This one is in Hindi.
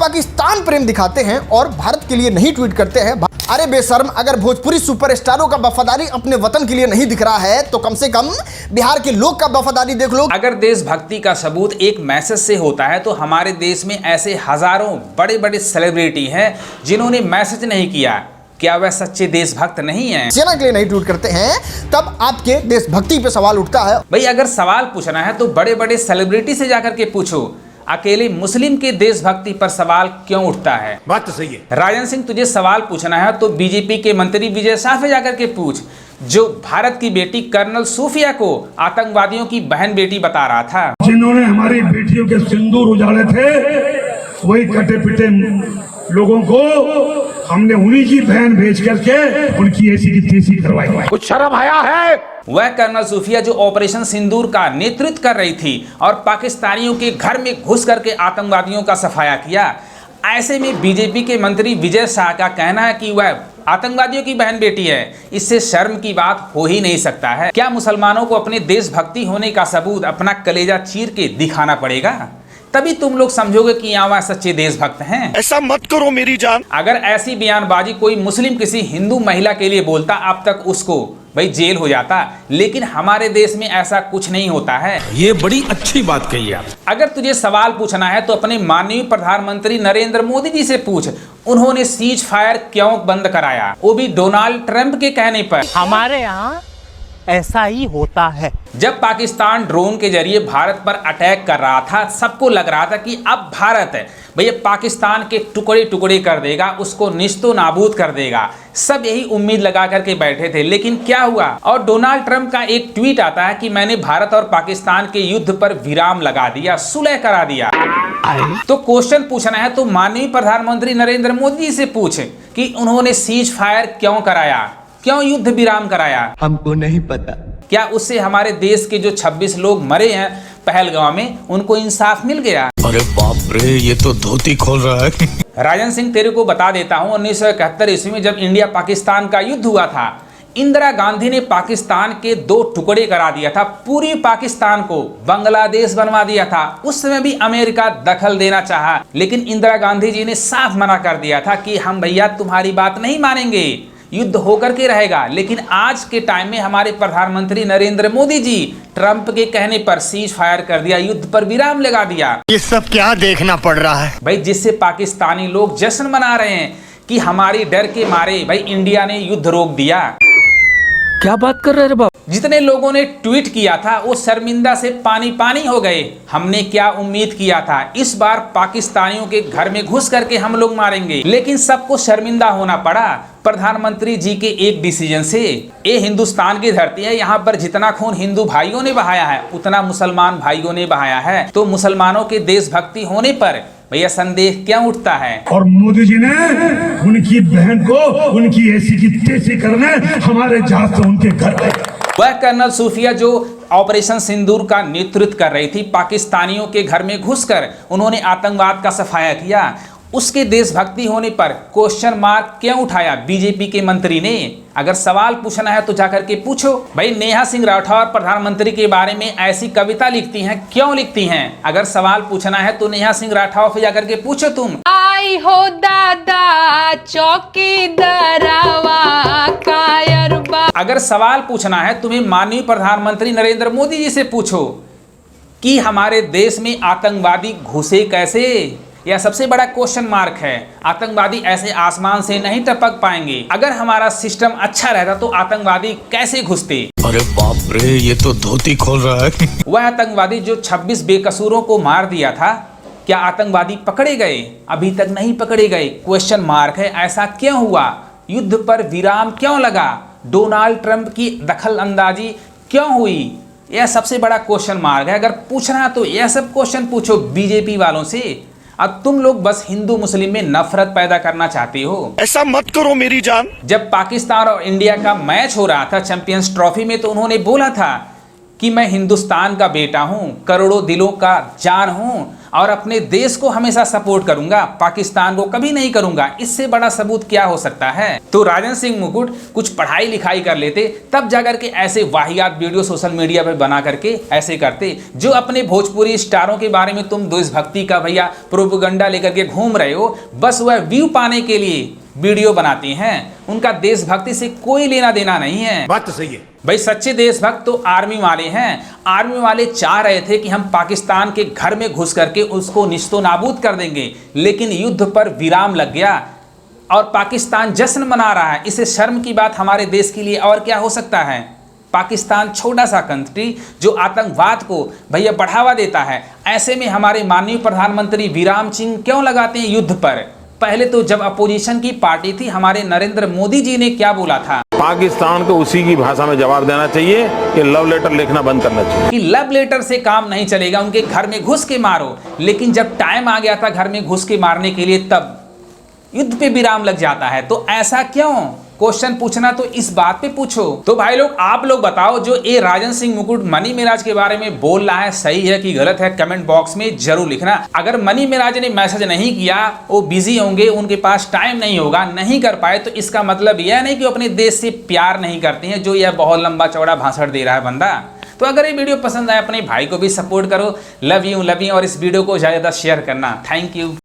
पाकिस्तान प्रेम दिखाते हैं और भारत के लिए नहीं ट्वीट करते हैं। अरे बेशर्म, अगर भोजपुरी सुपरस्टारों का वफादारी अपने वतन के लिए नहीं दिख रहा है तो कम से कम बिहार के लोग का वफादारी देख लो। अगर देशभक्ति का सबूत एक मैसेज से होता है तो हमारे देश में ऐसे हजारों बड़े बड़े सेलिब्रिटी हैं जिन्होंने मैसेज नहीं किया। क्या वह सच्चे देशभक्त नहीं है? सेना के लिए नहीं ट्वीट करते हैं तब आपके देशभक्ति पे सवाल उठता है। भाई अगर सवाल पूछना है तो बड़े बड़े सेलिब्रिटी से जाकर के पूछो, अकेले मुस्लिम के देशभक्ति पर सवाल क्यों उठता है? बात तो सही है। राजन सिंह, तुझे सवाल पूछना है तो बीजेपी के मंत्री विजय शाह से जाकर के पूछ, जो भारत की बेटी कर्नल सूफिया को आतंकवादियों की बहन बेटी बता रहा था। जिन्होंने हमारी बेटियों के सिंदूर उजाड़े थे, वही कटे पिटे लोगों को हमने उन्हीं की बहन भेज करके उनकी ऐसी की तैसी करवाई। कुछ शर्म आया है? वह कर्नल सूफिया जो ऑपरेशन सिंदूर का नेतृत्व कर रही थी और पाकिस्तानियों के घर में घुस करके आतंकवादियों का सफाया किया। ऐसे में बीजेपी के मंत्री विजय शाह का कहना है कि वह आतंकवादियों की बहन बेटी है। इससे शर्म की बात हो ही नहीं सकता है। क्या मुसलमानों को अपने देशभक्ति होने का सबूत अपना कलेजा चीर के दिखाना पड़ेगा? तभी तुम लोग समझोगे कि यहाँ वह सच्चे देशभक्त हैं। ऐसा मत करो मेरी जान। अगर ऐसी बयानबाजी कोई मुस्लिम किसी हिंदू महिला के लिए बोलता, अब तक उसको भाई जेल हो जाता। लेकिन हमारे देश में ऐसा कुछ नहीं होता है। ये बड़ी अच्छी बात कही आप। अगर तुझे सवाल पूछना है तो अपने माननीय प्रधानमंत्री नरेंद्र मोदी जी से पूछ, उन्होंने सीज फायर क्यों बंद कराया, वो भी डोनाल्ड ट्रंप के कहने पर। हमारे यहाँ ऐसा ही होता है। जब पाकिस्तान ड्रोन के जरिए भारत पर अटैक कर रहा था, सबको लग रहा था कि अब भारत भैया पाकिस्तान के टुकड़े टुकड़े कर देगा, उसको निस्तो नाबूद कर देगा। सब यही उम्मीद लगा करके बैठे थे। लेकिन क्या हुआ? और डोनाल्ड ट्रंप का एक ट्वीट आता है कि मैंने भारत और पाकिस्तान के युद्ध पर विराम लगा दिया, सुलह करा दिया। तो क्वेश्चन पूछना है तो माननीय प्रधानमंत्री नरेंद्र मोदी जी से पूछ कि उन्होंने सीज फायर क्यों कराया, क्यों युद्ध विराम कराया? हमको नहीं पता। क्या उससे हमारे देश के जो 26 लोग मरे हैं पहलगाम में, उनको इंसाफ मिल गया? अरे बाप रे, ये तो धोती खोल रहा है। राजन सिंह, तेरे को बता देता हूं, 1971 ईस्वी में जब इंडिया पाकिस्तान का युद्ध हुआ था, इंदिरा गांधी ने पाकिस्तान के 2 टुकड़े करा दिया था। पूरी पाकिस्तान को बांग्लादेश बनवा दिया था। उस समय भी अमेरिका दखल देना चाहा, लेकिन इंदिरा गांधी जी ने साफ मना कर दिया था कि हम भैया तुम्हारी बात नहीं मानेंगे, युद्ध होकर के रहेगा। लेकिन आज के टाइम में हमारे प्रधानमंत्री नरेंद्र मोदी जी ट्रंप के कहने पर सीज फायर कर दिया, युद्ध पर विराम लगा दिया। ये सब क्या देखना पड़ रहा है भाई, जिससे पाकिस्तानी लोग जश्न मना रहे हैं कि हमारी डर के मारे भाई इंडिया ने युद्ध रोक दिया। क्या बात कर रहे बाबा? जितने लोगों ने ट्वीट किया था वो शर्मिंदा से पानी पानी हो गए। हमने क्या उम्मीद किया था, इस बार पाकिस्तानियों के घर में घुस करके हम लोग मारेंगे, लेकिन सबको शर्मिंदा होना पड़ा प्रधानमंत्री जी के एक डिसीजन से। ये हिंदुस्तान की धरती है, यहाँ पर जितना खून हिंदू भाइयों ने बहाया है उतना मुसलमान भाइयों ने बहाया है। तो मुसलमानों के देशभक्ति होने पर भैया संदेह क्या उठता है? और मोदी जी ने उनकी बहन को उनकी ऐसी की तैसी करने हमारे जहाज से उनके घर आए। वह कर्नल सूफिया जो ऑपरेशन सिंदूर का नेतृत्व कर रही थी, पाकिस्तानियों के घर में घुसकर उन्होंने आतंकवाद का सफाया किया, उसके देशभक्ति होने पर क्वेश्चन मार्क क्यों उठाया बीजेपी के मंत्री ने? अगर सवाल पूछना है तो जाकर के पूछो। भाई नेहा सिंह राठौर प्रधानमंत्री के बारे में ऐसी कविता लिखती हैं, क्यों लिखती हैं? अगर सवाल पूछना है तो नेहा सिंह राठौर से जाकर के पूछो तुम। आई हो दादा चौकीदारवा कायरबा। अगर सवाल पूछना है तुम्हें माननीय प्रधानमंत्री नरेंद्र मोदी जी से पूछो कि हमारे देश में आतंकवादी घुसे कैसे? यह सबसे बड़ा क्वेश्चन मार्क है। आतंकवादी ऐसे आसमान से नहीं टपक पाएंगे। अगर हमारा सिस्टम अच्छा रहता तो आतंकवादी कैसे घुसते? अरे बाप रे, ये तो धोती खोल रहा है। वह आतंकवादी जो 26 बेकसूरों को मार दिया था, क्या आतंकवादी पकड़े गए? अभी तक नहीं पकड़े गए। क्वेश्चन मार्क है। ऐसा क्यों हुआ? युद्ध पर विराम क्यों लगा? डोनाल्ड ट्रंप की दखल अंदाजी क्यों हुई? यह सबसे बड़ा क्वेश्चन मार्क है। अगर पूछना है तो यह सब क्वेश्चन पूछो बीजेपी वालों से। अब तुम लोग बस हिंदू मुस्लिम में नफरत पैदा करना चाहते हो। ऐसा मत करो मेरी जान। जब पाकिस्तान और इंडिया का मैच हो रहा था चैंपियंस ट्रॉफी में, तो उन्होंने बोला था कि मैं हिंदुस्तान का बेटा हूं, करोड़ों दिलों का जान हूं और अपने देश को हमेशा सपोर्ट करूंगा, पाकिस्तान को कभी नहीं करूंगा। इससे बड़ा सबूत क्या हो सकता है? तो राजन सिंह मुकुट कुछ पढ़ाई लिखाई कर लेते, तब जाकर के ऐसे वाहियात वीडियो सोशल मीडिया पे बना करके ऐसे करते। जो अपने भोजपुरी स्टारों के बारे में तुम देशभक्ति का भैया प्रोपेगेंडा लेकर के घूम रहे हो, बस वह व्यू पाने के लिए वीडियो बनाती हैं, उनका देशभक्ति से कोई लेना देना नहीं है। बात तो सही है भाई, सच्चे देशभक्त तो आर्मी वाले हैं। आर्मी वाले चाह रहे थे कि हम पाकिस्तान के घर में घुस करके उसको निस्तो नाबूद कर देंगे, लेकिन युद्ध पर विराम लग गया और पाकिस्तान जश्न मना रहा है। इससे शर्म की बात हमारे देश के लिए और क्या हो सकता है? पाकिस्तान छोटा सा कंट्री जो आतंकवाद को भैया बढ़ावा देता है, ऐसे में हमारे माननीय प्रधानमंत्री विराम चिन्ह क्यों लगाते हैं युद्ध पर? पहले तो जब अपोजिशन की पार्टी थी, हमारे नरेंद्र मोदी जी ने क्या बोला था? पाकिस्तान को उसी की भाषा में जवाब देना चाहिए कि लव लेटर लिखना बंद करना चाहिए, कि लव लेटर से काम नहीं चलेगा, उनके घर में घुस के मारो। लेकिन जब टाइम आ गया था घर में घुस के मारने के लिए, तब युद्ध पे विराम लग जाता है। तो ऐसा क्यों? क्वेश्चन पूछना तो इस बात पे पूछो। तो भाई लोग, आप लोग बताओ, जो ये राजन सिंह मुकुट मनी मिराज के बारे में बोल रहा है, सही है कि गलत है? कमेंट बॉक्स में जरूर लिखना। अगर मनी मिराज ने मैसेज नहीं किया, वो बिजी होंगे, उनके पास टाइम नहीं होगा, नहीं कर पाए, तो इसका मतलब यह नहीं कि वो अपने देश से प्यार नहीं करते हैं, जो यह बहुत लंबा चौड़ा भाषण दे रहा है बंदा। तो अगर ये वीडियो पसंद आए, अपने भाई को भी सपोर्ट करो। लव यू और इस वीडियो को ज्यादा शेयर करना। Thank you.